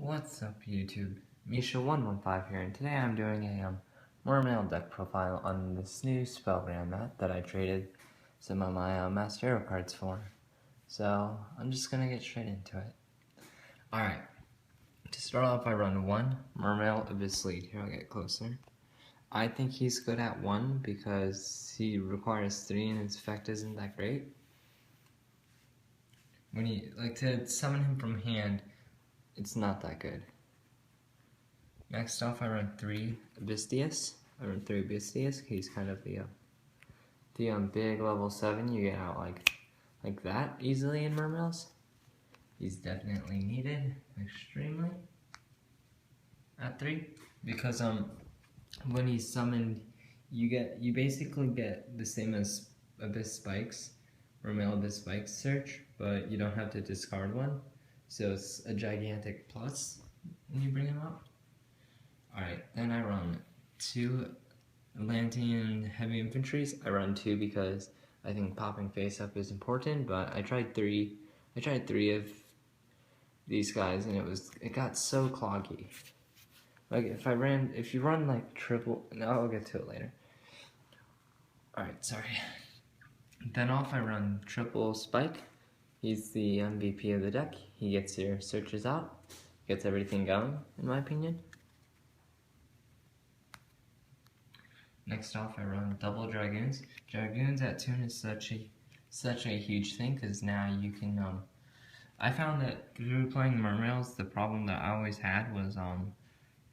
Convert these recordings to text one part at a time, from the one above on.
What's up YouTube? Misha115 here, and today I'm doing a Mermail deck profile on this new Spellgram mat that I traded some of my Master Hero cards for. So I'm just gonna get straight into it. Alright, to start off I run 1 Mermail Abyss Lead. Here, I'll get closer. I think he's good at 1 because he requires 3 and his effect isn't that great. When you like to summon him from hand, it's not that good. Next off, I run 3 Abystius. He's kind of the big level 7. You get out like that easily in Mermails. He's definitely needed extremely at 3 because when he's summoned, you basically get the same as Abyss Spikes, Mermail Abyss Spikes search, but you don't have to discard one. So it's a gigantic plus when you bring him up. Alright, then I run 2 Atlantean Heavy Infantries. I run 2 because I think popping face up is important, but I tried 3 of these guys and it got so cloggy. Like if you run like triple, no, I'll get to it later. Alright, sorry. Then off I run triple Spike. He's the MVP of the deck. He gets your searches out, gets everything going, in my opinion. Next off, I run double Dragoons. Dragoons at Toon is such a huge thing because now you can. I found that through playing Mermails, the problem that I always had was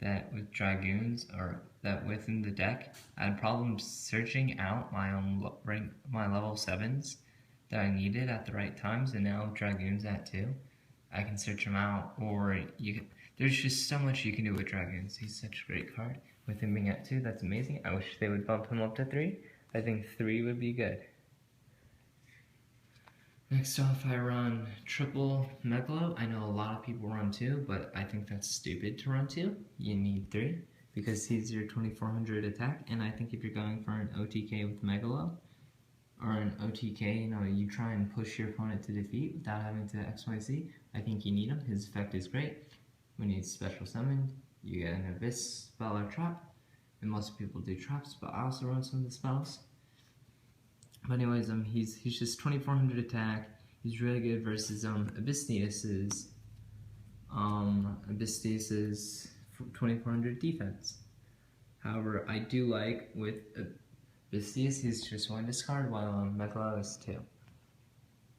that with Dragoons, or that within the deck, I had problems searching out my level 7s that I needed at the right times, and now with Dragoons at 2, I can search them out, or there's just so much you can do with Dragoons. He's such a great card. With him being at 2, that's amazing. I wish they would bump him up to 3. I think 3 would be good. Next off, I run triple Megalo. I know a lot of people run 2, but I think that's stupid to run 2. You need 3, because he's your 2400 attack, and I think if you're going for an OTK with Megalo, or an OTK, you try and push your opponent to defeat without having to XYZ, I think you need him. His effect is great. When he's special summoned, you get an Abyss spell or trap, and most people do traps, but I also run some of the spells. But anyways, he's just 2400 attack. He's really good versus Abystius's 2400 defense. However, I do like with Abystius, he's just 1 discard, while Megalo is 2.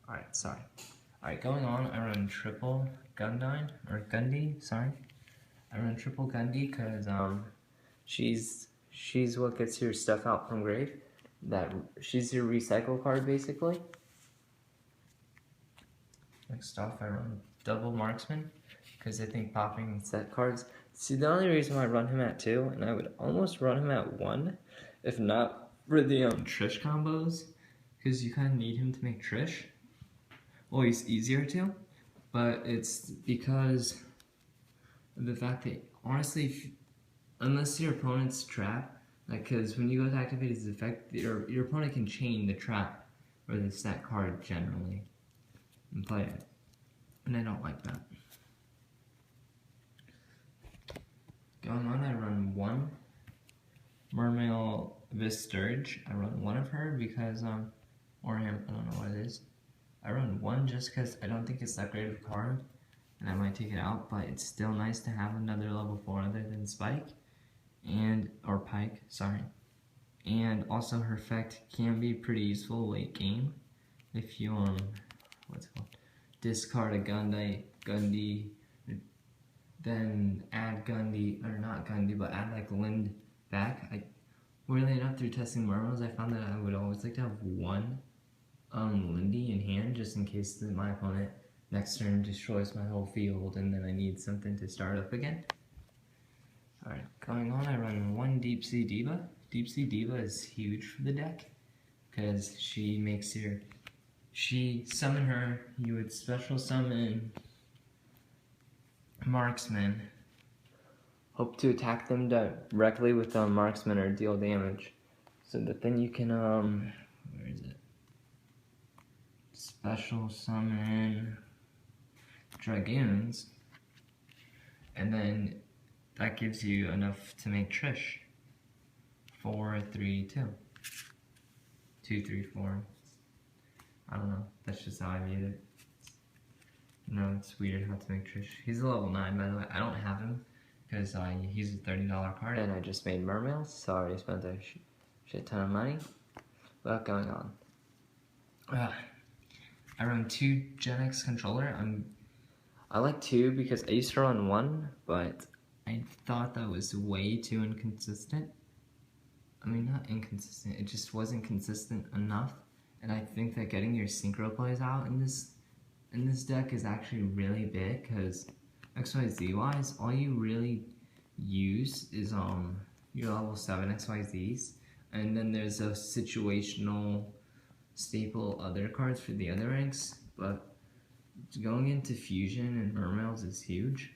Alright, sorry. Alright, going on, I run triple Gundy, sorry. I run triple Gundy because she's what gets your stuff out from grave. She's your recycle card basically. Next off, I run double Marksman because I think popping set cards. See, the only reason why I run him at 2, and I would almost run him at 1, if not for the Trish combos, because you kind of need him to make Trish. Well, he's easier to, but it's because of the fact that, honestly, unless your opponent's trap, because when you go to activate his effect, your opponent can chain the trap or the stat card generally and play it, and I don't like that. Going on, I run 1 Mermail Abyss Sturge. I run 1 of her because, or him, I don't know what it is. I run 1 just because I don't think it's that great of a card, and I might take it out, but it's still nice to have another level 4 other than Spike, or Pike, sorry. And also her effect can be pretty useful late game if you, what's it called? Discard a Gundy, then add Gundy, or not Gundy, but add like Lind back. Weirdly enough, through testing Mermails, I found that I would always like to have 1 Lindy in hand, just in case my opponent next turn destroys my whole field, and then I need something to start up again. Alright, going on, I run 1 Deep Sea Diva. Deep Sea Diva is huge for the deck, because she makes summon her, you would special summon Marksman, hope to attack them directly with Marksman or deal damage, so that then you can, where is it? Special summon Dragoons, And then that gives you enough to make Trish. 4, 3, 2. 2, 3, 4. I don't know. That's just how I made it. No, it's weird how to make Trish. He's a level 9, by the way. I don't have him because he's a $30 card. And I just made Mermail, so I already spent a shit ton of money. What's going on? I run 2 Gen X controller. I like 2 because I used to run 1, but I thought that was way too inconsistent. I mean, not inconsistent, it just wasn't consistent enough. And I think that getting your synchro plays out in this deck is actually really big, because XYZ wise, all you really use is your level 7 XYZs, and then there's a situational staple other cards for the other ranks. But going into Fusion and Mermails is huge,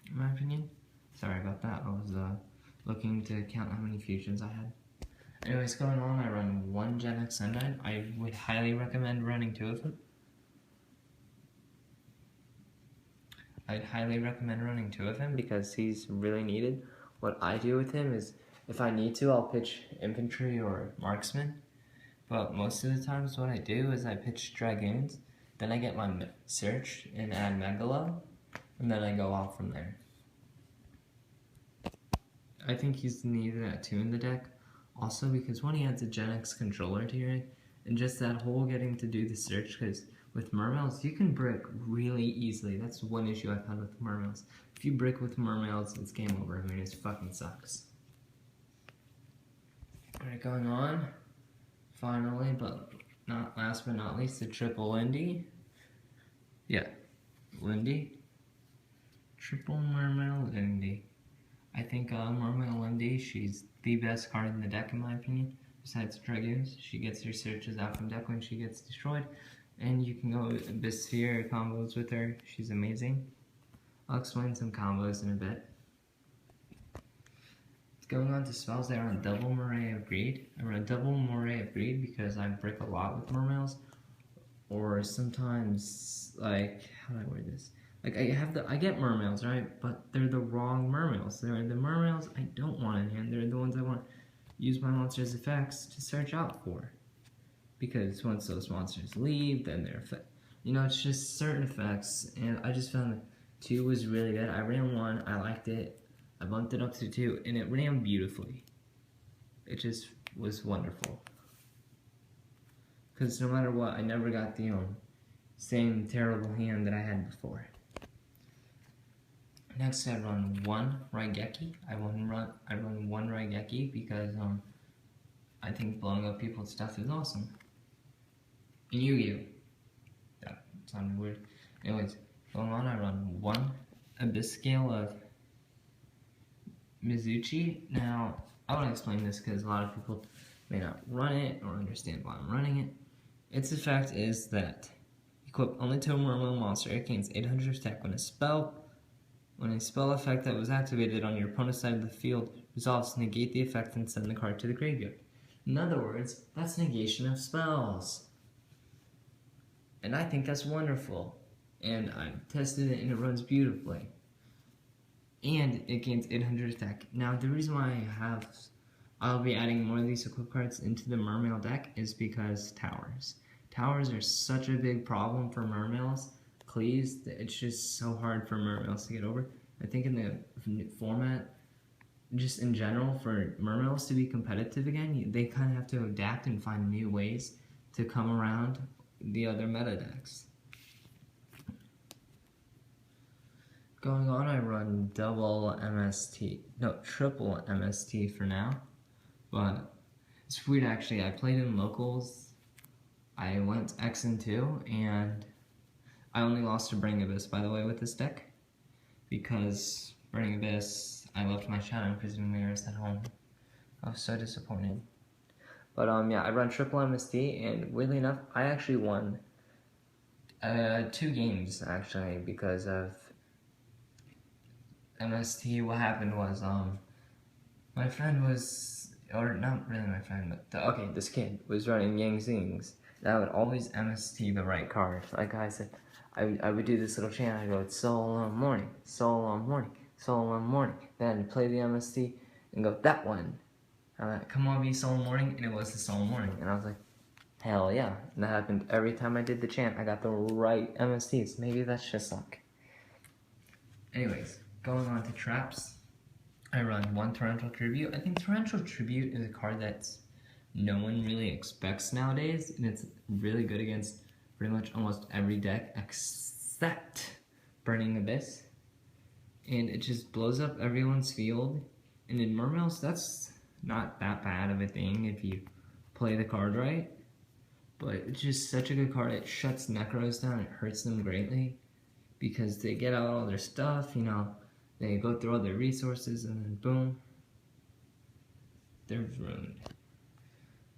in my opinion. Sorry about that, I was looking to count how many Fusions I had. Anyways, going on, I run 1 Gen X Sundyne. I would highly recommend running 2 of them. I'd highly recommend running 2 of him because he's really needed. What I do with him is, if I need to, I'll pitch infantry or marksman. But most of the times what I do is I pitch dragoons, then I get my search and add Megalo, and then I go off from there. I think he's needed at 2 in the deck, also because when he adds a Gen X controller to your deck, and just that whole getting to do the search, because with Mermails, you can brick really easily. That's one issue I've had with Mermails. If you brick with Mermails, it's game over. I mean, it fucking sucks. Alright, going on. Finally, but not last but not least, the triple Lindy. Yeah, Lindy. Triple Mermail Lindy. I think Mermail Lindy, she's the best card in the deck in my opinion. Besides Dragoons, she gets her searches out from deck when she gets destroyed. And you can go Abysphere combos with her. She's amazing. I'll explain some combos in a bit. Going on to spells, I run double Moray of Greed. I run double Moray of Greed because I brick a lot with Mermails. Or sometimes, like, how do I word this? Like, I get Mermails, right? But they're the wrong Mermails. They're the Mermails I don't want in hand. They're the ones I want to use my monster's effects to search out for. Because once those monsters leave, then they're you know, it's just certain effects, and I just found that 2 was really good. I ran 1, I liked it, I bumped it up to 2, and it ran beautifully. It just was wonderful. Because no matter what, I never got the same terrible hand that I had before. Next, I run 1 Raigeki. I run 1 Raigeki because I think blowing up people's stuff is awesome. In Yu-Gi-Oh! That sounded weird. Anyways, going on, I run 1 Abysscale of Mizuchi. Now, I want to explain this because a lot of people may not run it or understand why I'm running it. Its effect is that equip only to a Mermail monster. It gains 800 attack when a spell effect that was activated on your opponent's side of the field resolves, negate the effect and send the card to the graveyard. In other words, that's negation of spells. And I think that's wonderful. And I tested it and it runs beautifully. And it gains 800 attack. Now the reason why I'll be adding more of these equip cards into the Mermail deck is because towers. Towers are such a big problem for Mermails. Cleaves, it's just so hard for Mermails to get over. I think in the format, just in general, for Mermails to be competitive again, they kind of have to adapt and find new ways to come around the other meta decks. Going on, I run triple MST for now, but it's weird actually. I played in locals, I went X and 2, and I only lost to Burning Abyss, by the way, with this deck, because Burning Abyss, I left my Shadow Prison Mirrors at home. I was so disappointed. But yeah, I run triple MST, and weirdly enough, I actually won 2 games, actually, because of MST. What happened was, my friend was, or not really my friend, but, this kid was running Yang Zings. That would always MST the right card. Like I said, I would do this little chant. I go, it's solo morning, solo morning, solo morning. Then I'd play the MST and go, that one. Come on, be solo morning, and it was the solo morning. And I was like, hell yeah. And that happened every time I did the chant. I got the right MSTs. Maybe that's just luck. Anyways, going on to traps. I run 1 Torrential Tribute. I think Torrential Tribute is a card that's no one really expects nowadays, and it's really good against pretty much almost every deck except Burning Abyss. And it just blows up everyone's field. And in Mermails, that's not that bad of a thing if you play the card right. But it's just such a good card. It shuts Necros down. It hurts them greatly because they get out all their stuff, you know. They go through all their resources and then boom, they're ruined.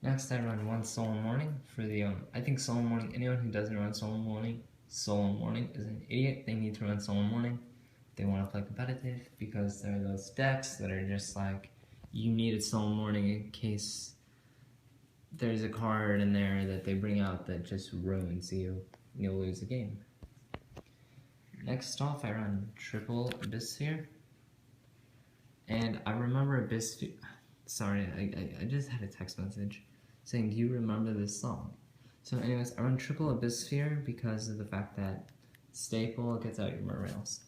Next I run 1 Soul Morning for the, I think Soul Morning, anyone who doesn't run Soul Morning is an idiot. They need to run Soul Morning. They want to play competitive because there are those decks that are just like, you need a Soul Morning in case there's a card in there that they bring out that just ruins you. You'll lose the game. Next off, I run triple Abyss here. And I remember Abyss. Sorry, I just had a text message saying, do you remember this song? So anyways, I run triple Abyss Sphere because of the fact that staple gets out your Mermails.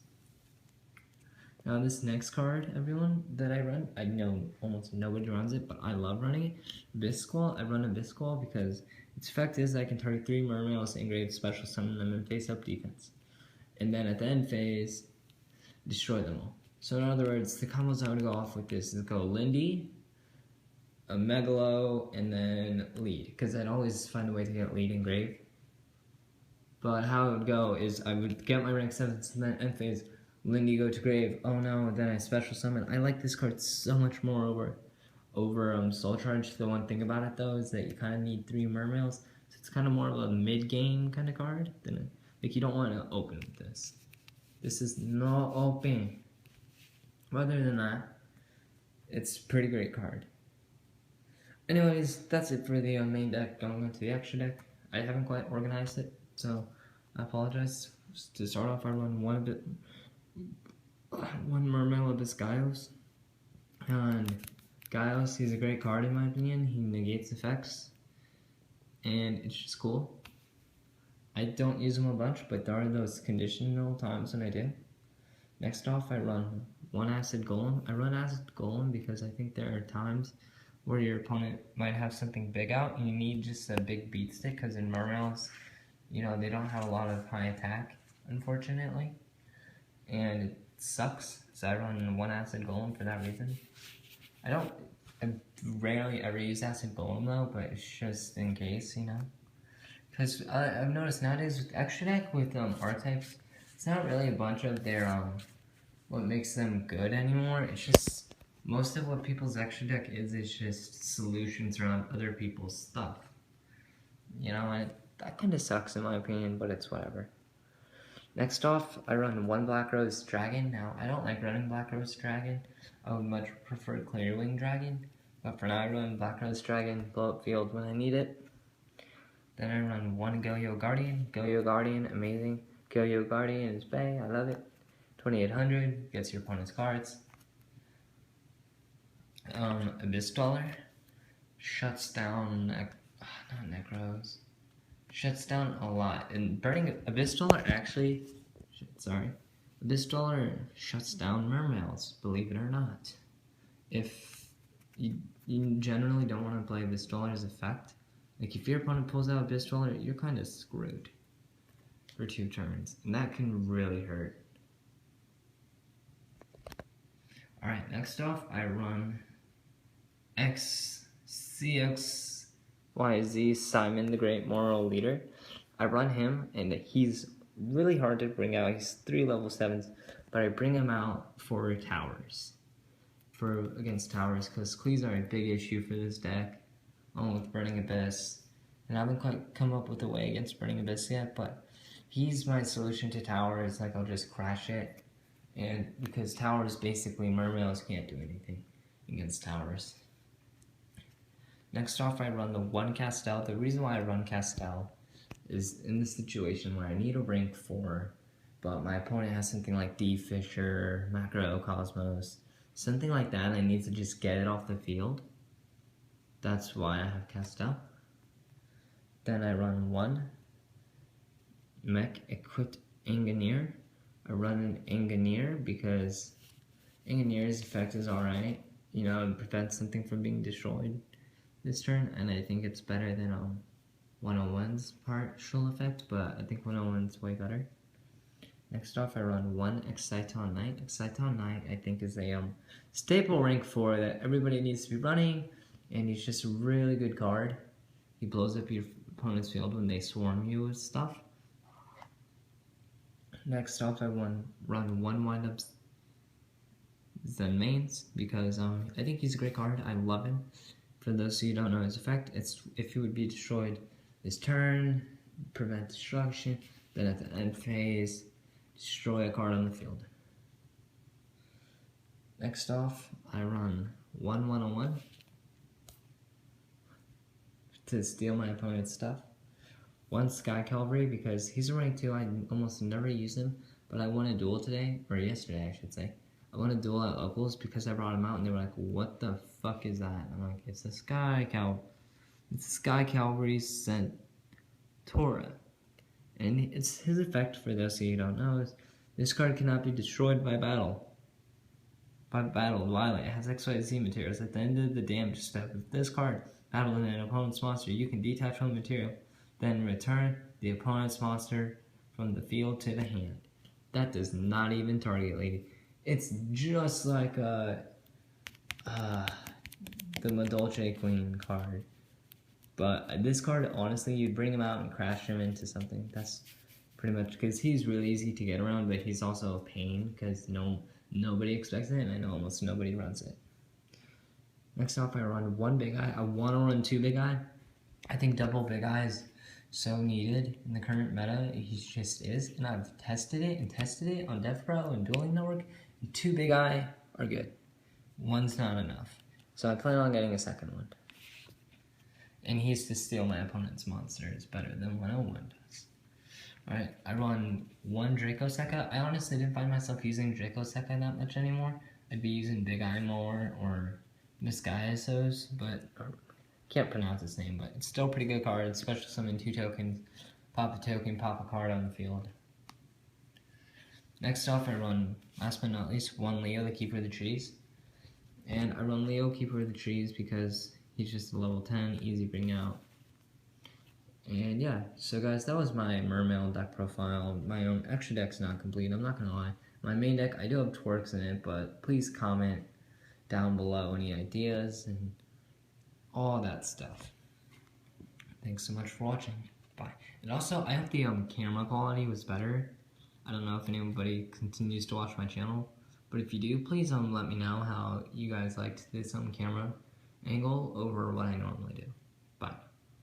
Now this next card, everyone, that I run, I know almost nobody runs it, but I love running it. Abyss Squall, I run Abyss Squall because its effect is I can target 3 Mermails, engrave, special summon them, and face up defense. And then at the end phase, destroy them all. So in other words, the combos I would go off with this is go Lindy, a Megalo, and then lead, because I'd always find a way to get lead and grave. But how it would go is I would get my rank 7s, and then end phase, Lindy go to grave, oh no, then I special summon. I like this card so much more over Soul Charge. The one thing about it though is that you kind of need 3 Mermails, so it's kind of more of a mid-game kind of card than like you don't want to open with this. This is no open. Other than that, it's a pretty great card. Anyways, that's it for the main deck. Going on to the extra deck. I haven't quite organized it, so I apologize. Just to start off, I run one Mermail Abyss Gaios. And Gaios, he's a great card in my opinion. He negates effects, and it's just cool. I don't use them a bunch, but there are those conditional times when I do. Next off, I run 1 Acid Golem. I run Acid Golem because I think there are times where your opponent might have something big out and you need just a big beat stick, because in Mermails, you know, they don't have a lot of high attack, unfortunately. And it sucks, so I run 1 Acid Golem for that reason. I rarely ever use Acid Golem though, but it's just in case, you know. Because I've noticed nowadays with extra deck, with archetypes, it's not really a bunch of their, what makes them good anymore. It's just, most of what people's extra deck is just solutions around other people's stuff. You know, and that kind of sucks in my opinion, but it's whatever. Next off, I run 1 Black Rose Dragon. Now, I don't like running Black Rose Dragon. I would much prefer Clearwing Dragon. But for now, I run Black Rose Dragon, blow up field when I need it. Then I run 1 Go-Yo Guardian. Go-Yo Guardian, amazing. Go-Yo Guardian is bang, I love it. 2800, gets your opponent's cards. Abyss Dweller shuts down, not Necros. Shuts down a lot. And Burning Abyss Dweller actually, Abyss Dweller shuts down Mermails, believe it or not. If you generally don't want to play Abyss Dweller's effect, like if your opponent pulls out Abyss Dweller, you're kind of screwed for 2 turns, and that can really hurt. Alright, next off, I run XCXYZ Simon the Great Moral Leader. I run him, and he's really hard to bring out. He's 3 level 7s, but I bring him out for towers. Against towers, because Clees are a big issue for this deck, along with Burning Abyss. And I haven't quite come up with a way against Burning Abyss yet, but he's my solution to towers. Like, I'll just crash it. And because towers, basically, Mermails can't do anything against towers. Next off, I run the 1 Castel. The reason why I run Castel is in the situation where I need a rank 4, but my opponent has something like D Fisher, Macrocosmos, something like that, and I need to just get it off the field. That's why I have Castel. Then I run 1 Mech Equipped Engineer. I run an Engineer because Engineer's effect is alright. You know, it prevents something from being destroyed this turn, and I think it's better than 101's partial effect, but I think 101's way better. Next off, I run 1 Exciton Knight. Exciton Knight, I think, is a staple rank 4 that everybody needs to be running, and he's just a really good card. He blows up your opponent's field when they swarm you with stuff. Next off, I run 1 Wind-Up Zen Mains because I think he's a great card. I love him. For those of you who don't know his effect, it's if he would be destroyed this turn, prevent destruction, then at the end phase, destroy a card on the field. Next off, I run 1 101 to steal my opponent's stuff. 1 Sky Cavalry because he's a rank 2, I almost never use him, but I won a duel today, or yesterday I should say. I won a duel at locals because I brought him out and they were like, what the fuck is that? And I'm like, it's a Sky Cavalry Centaura. And it's his effect, for those of you who don't know, is this card cannot be destroyed by battle. While it has XYZ materials. At the end of the damage step, if this card battled an opponent's monster, you can detach from the material, then return the opponent's monster from the field to the hand. That does not even target, lady. It's just like the Madolce Queen card. But this card, honestly, you'd bring him out and crash him into something. That's pretty much, because he's really easy to get around, but he's also a pain because nobody expects it, and I know almost nobody runs it. Next off, I run 1 Big Eye. I want to run 2 Big Eye. I think double Big Eye is so needed in the current meta. He just is, and I've tested it on DevPro and Dueling Network, and 2 Big Eye are good. 1's not enough. So I plan on getting a second one. And he's to steal my opponent's monster. It's better than 101 does. Alright, I run 1 Draco Sekka. I honestly didn't find myself using Draco Sekka that much anymore. I'd be using Big Eye more or Miscaisos, but can't pronounce his name, but it's still a pretty good card. Special summon 2 tokens, pop a token, pop a card on the field. Next off, I run, last but not least, 1 Leo, the Keeper of the Trees. And I run Leo, Keeper of the Trees, because he's just a level 10, easy bring out. And yeah, so guys, that was my Mermail deck profile. My own extra deck's not complete, I'm not gonna lie. My main deck, I do have twerks in it, but please comment down below any ideas and all that stuff. Thanks so much for watching. Bye. And also, I hope the camera quality was better. I don't know if anybody continues to watch my channel, but if you do, please let me know how you guys liked this camera angle over what I normally do.